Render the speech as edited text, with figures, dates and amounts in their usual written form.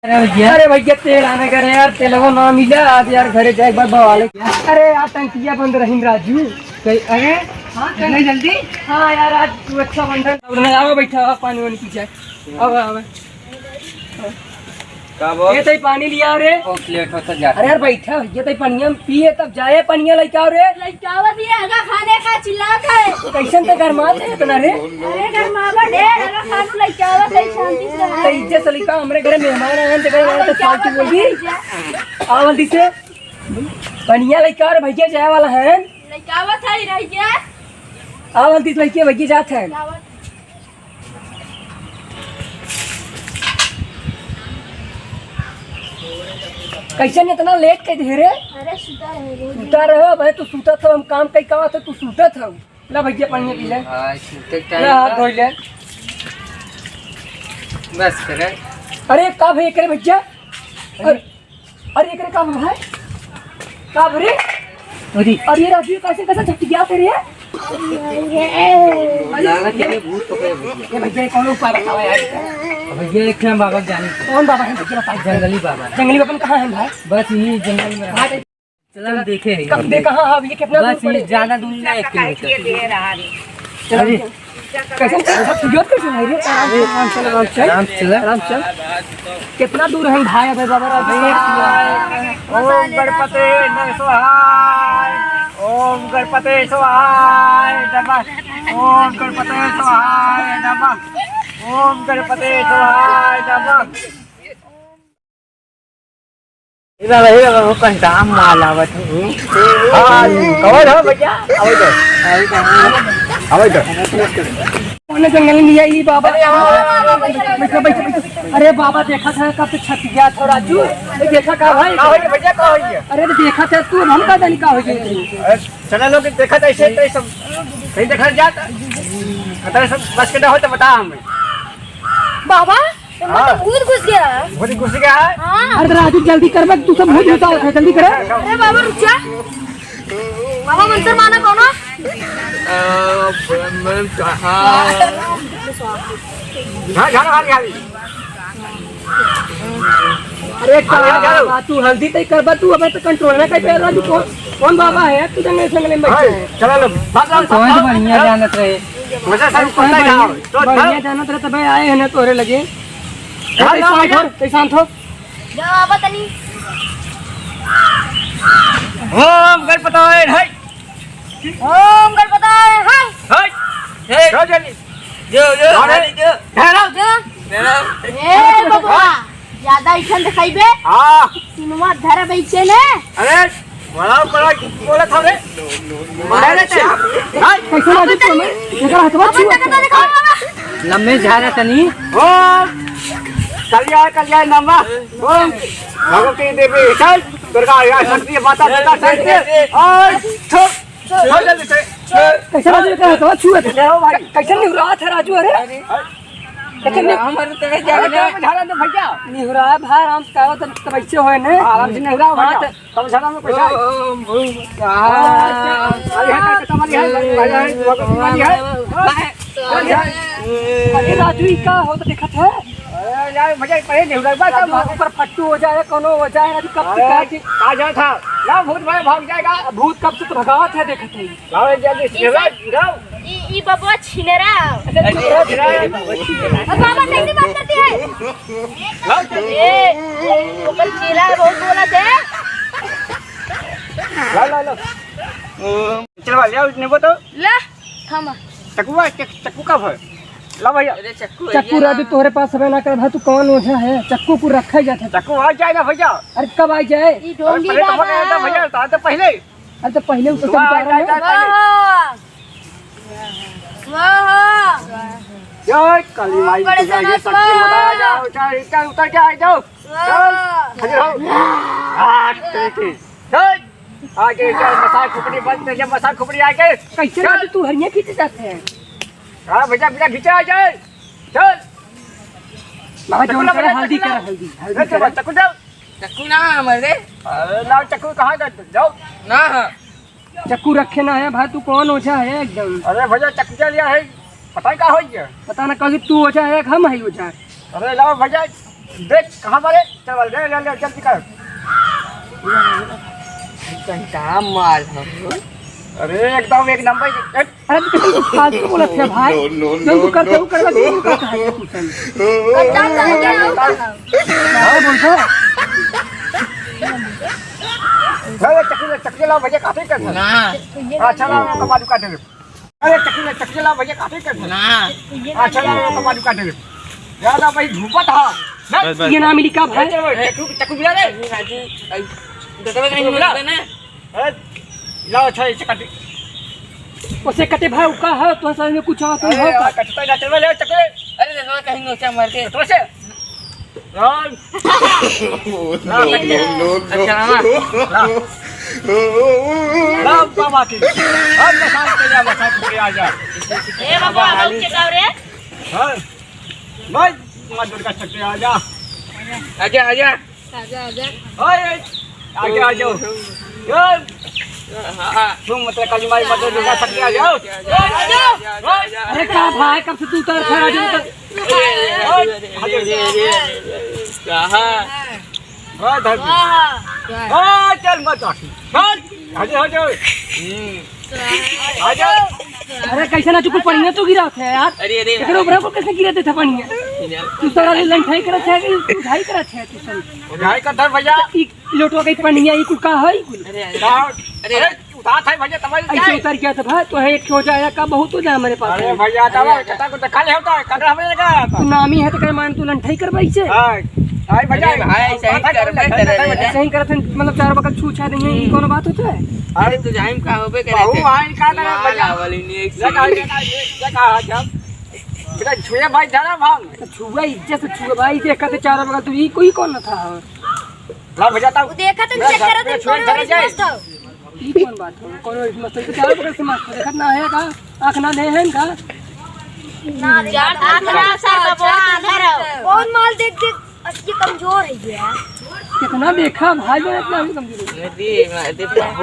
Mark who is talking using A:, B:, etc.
A: अरे भैया तेल आने करे यार, तेल वो ना मिला आज यार, घरे जाए बवाले। अरे यार टंकिया बंद रही राजू। अरे हाँ नहीं जल्दी। हाँ यार आज तू अच्छा बंद आओ, बैठा पानी वानी पी जाए। अब ये तो पानी लिया रे। लेट होता जा। अरे यार बैठा ये तो पनिया पिए तब जाए, पनिया लेके रे।
B: लइकावा भी आगा खाने का चिल्लात है।
A: कैसन तो गरमात है इतना रे।
B: अरे गरमावा ढेर आगा खान लइकावा सही शांति से
A: तो इज्जत से लिखा हमारे घर मेहमान आए हैं, जगह तो फालतू बोली। आ जल्दी से पनिया लेके रे, भैया जाए वाला है।
B: लइकावा थारी रह गया।
A: आ जल्दी से लेके भैया जाते हैं। कैसे इतना लेट के धीरे।
B: अरे
A: सूता रहो भाई, तू सूता था, हम काम कई कहा था, तू सूता था। ला भैया पानी पी ले। हाथ धो ले बस करे। अरे का भाई करे भैया। अरे करे का है का भरे। अरे राजू कैसे कैसे छट गया तेरे। भूत पकड़े भैया, कौन उपाय बताओ यार। भैया एक बाबा जाने। कौन बाबा है भैया बता। जंगली बाबा। जंगली बाबा कहाँ है भाई। बस यही जंगल में रहा। चलो देखे कब दे कहाँ है ये, कितना बस ये ज्यादा दूर नहीं, 1 किलोमीटर दे रहा है। चलो कैसे यूज कैसे है रे। आराम चल। कितना दूर है भाई। भाई बाबा ओम गणपति नमः। ओम गणपति स्वाहाय नमः। ओम गणपति स्वाहाय नमः। ओम गणपति स्वाहाय नमः। बाबा वो कंटाम मालावत हूँ। हां कवर हो भैया। आवे तो कौन जंगल में लिया ये बाबा। अरे बाबा देखा था कब छट गया था राजू। देखा का भाई भैया का होई। अरे देखा था तू, हम का जानी का हो गई। चला लोग देखा था ऐसे तो सब कहीं देखा जाता। अतर सब बस के ना हो तो बता हमें
B: बाबा। भूत घुस गया।
A: भूत घुस गया है।
B: हाँ।
A: अरे राजू जल्दी कर, मैं तू सब भूत घुसा है, जल्दी कर।
B: अरे बाबा रुक जा। बाबा मंत्र माना कौन। अरे तू हल्दी तय कर तू, अब तो कंट्रोल में कहीं पैर राजू। कौन बाबा है तू जंगल संगल में बैठे। चलो बढ़िया जानत रहे, बढ़िया जानत रहे तब आए हैं ना तोरे लगे। शांत हो बाबा तनी।
A: ओम गणपताय है।
B: ओम गणपताय है।
A: जो जल्दी जो
B: ए बाबा ज्यादा इठन दिखाइबे।
A: हां
B: सिनेमा धरे बैठे ने।
A: अरे बड़ा बोला था रे। मारे रे कैसे लागे तू में एकरा हथवा छुआ लम्बे झारा तनी। ओम कल्याण नमः। ओम भगवती देवी चल दुर्गा या शक्ति माता पिता शक्ति और छोड़ जल्दी से। कैसे राजू का हथवा छुआ थे हो भाई। कैसे निहुरा था राजू। अरे कैसे हमारे तेरे जाने झारा दे भैया। निहुरा भाई आराम से आओ तब ऐसे होए ने। आराम से निहुरा भैया तब झारा में पैसा। अरे राजू का हो तो देखत है। यार मजा पहले निहुरा बा ऊपर फट्टू हो जाए कोनो हो जाए। राजू कब तक आ जाए था ना भूत भाई भाग जाएगा। भूत कब से तो भगावत है देखत है। लाओ जल्दी निहुरा जाओ।
B: ई बाबा छिनेरा। बाबा कैसी बात करती है। ए ऊपर चेला बहुत बोला थे।
A: ला चलो ले ने वो तो
B: ला थामा।
A: चक्कू कब है। ला भैया चक्कू राजू तोहरे पास समय ना कर भाई, तू कौन ओझा है। चक्कू को रखा ही जाता। चक्कू आ जाएगा भैया। अरे कब आ जाए।
B: ई ढोंगी बाबा
A: भैया तो पहले। अरे तो पहले उसको बता रहा है।
B: वाह
A: जय काली माई की जय शक्ति माता जाओ चाहे उतर के आ जाओ। चल चल आगे चल। मसाल खुपड़ी बंद कर, मसाल खुपड़ी आगे। कैसे राजू तू हरिया खींचे जाते हैं। हां भैया बिना खींचे आ जाए। चल बाबा जोन कर हल्दी कर हल्दी चक्कू जाओ। चक्कू ना हमारे लाओ चक्कू कहां गए जाओ ना। चक्कू रखे ना है भाई, तू कौन ओझा है एकदम। अरे भैया चक्कू लिया है, पता है क्या हो गया। पता ना कभी तू ओझा है हम है ओझा। अरे लाओ भैया
B: देख कहाँ पर है, चल वाले ले ले जल्दी कर।
A: कंटा माल है।
B: अरे एकदम एक नंबर।
A: अरे तू फालतू बोलत है भाई। जो तू करते हो कर तू करता है तू चल। हां बोल तो।
B: अरे चक्की लाओ भैया काटे कर
A: ना
B: अच्छा लाओ कबाड़ी काटे दे। अरे चक्की लाओ भैया काटे कर
A: ना
B: अच्छा लाओ कबाड़ी काटे दे। याद आ भाई धूपत हा
A: ये ना मिली का भाई।
B: चक्कू बिला रे
A: दतवे नहीं मिला ना।
B: लाओ अच्छा इसे काटे।
A: उसे कटे भाई का है तो समझ में कुछ आता है का
B: कटता ना चल ले चक्के।
A: अरे दतवा कहीं नो क्या मार के
B: तो से राम
A: अच्छा ना
B: राम बाबा की अब मसाल के जा मसाल के आ जा।
C: ए बाबा हम के गाव रे
B: हां भाई मदद का चक्के आ जा।
A: आजा आजा
C: आजा आजा
B: ओए आगे आ जाओ यार तुम मतलब कल मारी मदद का चक्के आ जाओ।
A: अरे का भाई कब से तू उतर खड़ा जो कहा
B: हां धर हां चल मत चल आ जाओ आ जाओ।
A: अरे कैसे ना चुप पड़िया तो गिरा थे यार।
C: अरे अरे
A: एकरो बराबर कैसे गिरते थे पड़िया तू सारा लंठाई करत है कि तू ढाई करत है तू सब
B: ढाई कर धर भैया।
A: ई लोटवा के पड़िया ई कुल का है ई कुल
B: अरे उठा था भैया तुम्हारी
A: ऐसे उतर गया था भाई तो है एक हो जाएगा का बहुत हो जाए मेरे पास।
B: अरे भैया दवा कता को कल होता है कल हमें लगा
A: तू नामी है तो कर मान तू लंठाई करवाई से।
B: हां भाई भैया
C: भाई ऐसे ही कर
A: ऐसे ही करत मतलब चार बगल छू छा देंगे ई कोनो बात होता है।
C: अरे तू जाइम का होबे करे
B: बहु भाई का ना भैया
C: वाली ने एक
B: लगा जब बेटा छुए भाई जाना भाग
A: छुआ इज्जत से छुआ भाई देखा तो चार बगल तू ई कोई कौन था
B: ला भैया ता
D: देखा तो चेक करा तो कौन मस्त हो
A: ई कौन बात हो कोनो मस्त तो चार बगल से मस्त देखत ना है का आंख ना दे है का
D: ना यार आखरा सर बाबा अंदर कौन माल देख देख ये कमजोर है यार
A: कितना देखा भाई इतना भी कमजोर है।
C: दे